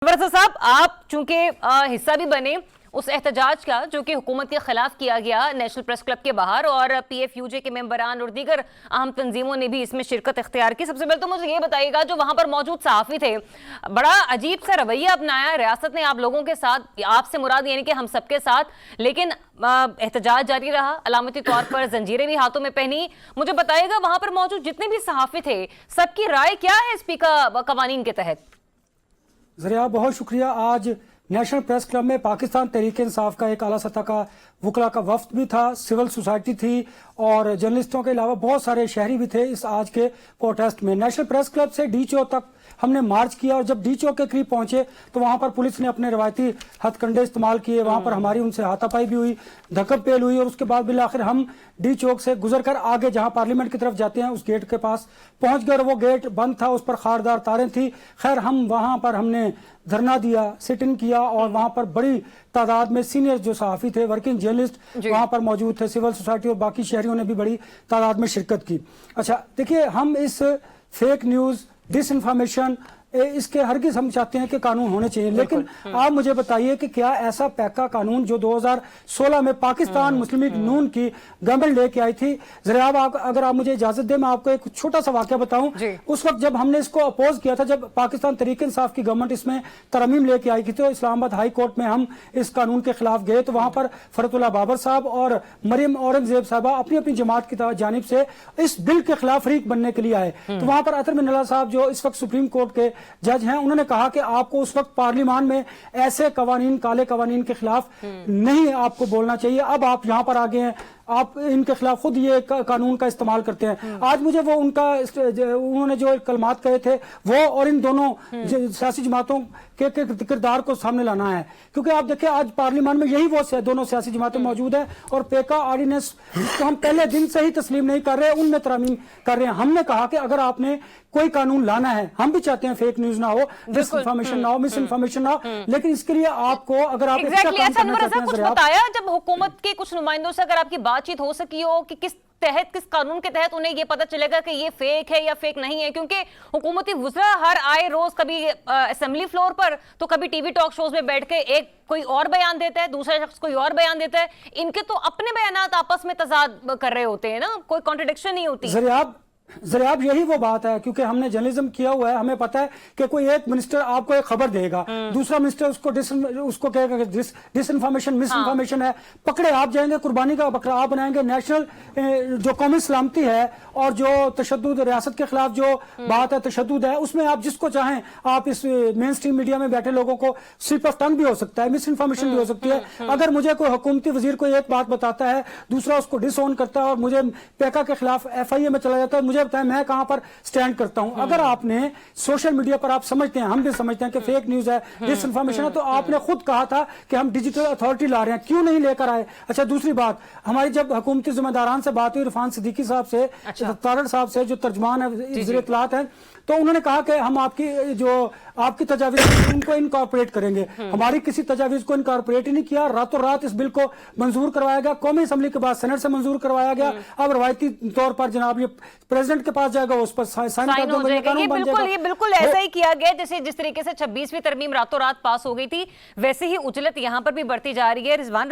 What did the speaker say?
वरसा साहब, आप चूंकि हिस्सा भी बने उस एहतजाज का जो कि हुकूमत के खिलाफ किया गया नेशनल प्रेस क्लब के बाहर, और PFUJ के मेंबरान और दीगर अहम तंजीमों ने भी इसमें शिरकत इख्तियार की। सबसे पहले तो मुझे ये बताइएगा, जो वहां पर मौजूद सहाफ़ी थे, बड़ा अजीब सा रवैया अपनाया रियासत ने आप लोगों के साथ, आपसे मुराद यानी कि हम सबके साथ, लेकिन एहतजाज जारी रहा, अलामती तौर पर जंजीरें भी हाथों में पहनी। मुझे बताइएगा, वहां पर मौजूद जितने भी सहाफ़ी थे, सबकी राय क्या है स्पीकर कवानीन के तहत? ज़रिया, बहुत शुक्रिया। आज नेशनल प्रेस क्लब में पाकिस्तान तहरीक इंसाफ का एक आला सतह का वकला का वफ्द भी था, सिविल सोसाइटी थी और जर्नलिस्टों के अलावा बहुत सारे शहरी भी थे इस आज के प्रोटेस्ट में। नेशनल प्रेस क्लब से डी चौक तक हमने मार्च किया और जब डी चौक के करीब पहुंचे तो वहां पर पुलिस ने अपने रवायती हथकंडे इस्तेमाल किए। वहां पर हमारी उनसे हाथापाई भी हुई, धक्कम पेल हुई और उसके बाद बिल आखिर हम डी चौक से गुजर कर आगे जहां पार्लियामेंट की तरफ जाते हैं उस गेट के पास पहुंच गए। वो गेट बंद था, उस पर खारदार तारें थी। खैर, हम वहां पर हमने धरना दिया, सिट इन किया और वहां पर बड़ी तादाद में सीनियर जो सहाफी थे, वर्किंग जर्नलिस्ट वहां पर मौजूद थे, सिविल सोसाइटी और बाकी शहरियों ने भी बड़ी तादाद में शिरकत की। अच्छा देखिए, हम इस फेक न्यूज, डिस इन्फॉर्मेशन, इसके हरगिज़ हम चाहते हैं कि कानून होने चाहिए, लेकिन आप मुझे बताइए कि क्या ऐसा पैका कानून जो 2016 में पाकिस्तान मुस्लिम लीग नून की गवर्नमेंट लेके आई थी, जरा अगर आप मुझे इजाजत दें मैं आपको एक छोटा सा वाकया बताऊं। उस वक्त जब हमने इसको अपोज किया था, जब पाकिस्तान तहरीक इंसाफ की गवर्नमेंट इसमें तरमीम लेके आई थी, तो इस्लामाबाद हाई कोर्ट में हम इस कानून के खिलाफ गए तो वहां पर फरतुल्लाह बाबर साहब और मरियम औरंगजेब साहबा अपनी अपनी जमात की जानिब से इस बिल के खिलाफ फरीक बनने के लिए आए। तो वहां पर अतर मिनल्ला साहब जो इस वक्त सुप्रीम कोर्ट के जज हैं, उन्होंने कहा कि आपको उस वक्त पार्लियामान में ऐसे कवानीन, काले कवानीन के खिलाफ नहीं आपको बोलना चाहिए। अब आप यहां पर आ गए हैं, आप इनके खिलाफ खुद ये कानून का इस्तेमाल करते हैं। आज मुझे वो उन्होंने जो कलमात कहे थे वो और इन दोनों सियासी जमातों के किरदार को सामने लाना है, क्योंकि आप देखिए आज पार्लियामान में यही वो दोनों सियासी जमातें मौजूद है और पेका ऑर्डिनेंस को हम पहले दिन से ही तस्लीम नहीं कर रहे, उनमें तरमीम कर रहे हैं। हमने कहा कि अगर आपने कोई कानून लाना है, हम भी चाहते हैं फेक न्यूज ना हो, डिस इन्फॉर्मेशन ना हो, मिस इन्फॉर्मेशन ना हो, लेकिन इसके लिए आपको अगर आप कुछ बताया, जब हुकूमत के कुछ नुमाइंदों से अगर आपकी बातचीत हो सकी हो कि किस कानून के तहत उन्हें ये पता चलेगा कि ये फेक है या फेक नहीं है, क्योंकि हुकूमती वुज़रा हर आए रोज कभी असेंबली फ्लोर पर तो कभी टीवी टॉक शोज में बैठ के एक कोई और बयान देता है, दूसरा शख्स कोई और बयान देता है, इनके तो अपने बयानात आपस में तजाद कर रहे होते हैं ना, कोई कॉन्ट्रडिक्शन नहीं होती। जरियाब यही वो बात है, क्योंकि हमने जर्नलिज्म किया हुआ है, हमें पता है कि कोई एक मिनिस्टर आपको एक खबर देगा, दूसरा मिनिस्टर उसको कहेगा कि डिस इन्फॉर्मेशन, मिस इन्फॉर्मेशन है, पकड़े आप जाएंगे, कुर्बानी का बकरा आप बनाएंगे। नेशनल जो कौमी सलामती है और जो तशद्दुद, रियासत के खिलाफ जो बात है, तशद्दुद है, उसमें आप जिसको चाहें आप इस मेन स्ट्रीम मीडिया में बैठे लोगों को स्लिप ऑफ टंग भी हो सकता है, मिस इन्फॉर्मेशन भी हो सकती है। अगर मुझे कोई हुकूमती वजीर को एक बात बताता है, दूसरा उसको डिसओन करता है और मुझे पेका के खिलाफ FIA में चला जाता है, मुझे बताया मैं कहां पर स्टैंड करता हूं। अगर आपने सोशल मीडिया पर आप समझते हैं, हम भी समझते हैं कि फेक न्यूज है, डिस इन्फॉर्मेशन है, तो आपने खुद कहा था कि हम डिजिटल अथॉरिटी ला रहे हैं, क्यों नहीं लेकर आए? अच्छा, दूसरी बात, हमारी जब हुकूमती जिम्मेदारान से बात हुई, इरफान सिद्दीकी साहब से, तारड़ साहब से जो तर्जमान है, इतलात है, तो उन्होंने कहा कि हम आपकी तजावीज उनको इनकॉर्पोरेट करेंगे। हमारी किसी तजावीज को इनकॉर्पोरेट ही नहीं किया, रातों रात इस बिल को मंजूर करवाया गया, कौमी असम्बली के बाद सेनेट से मंजूर करवाया गया। अब रवायती तौर पर जनाब ये प्रेसिडेंट के पास जाएगा, उस पर साइन कर दो, ये बिल्कुल ऐसा ही किया गया जैसे जिस तरीके से 26वीं तरमीम रातों रात पास हो गई थी, वैसे ही उजलत यहां पर भी बढ़ती जा रही है। रिजवान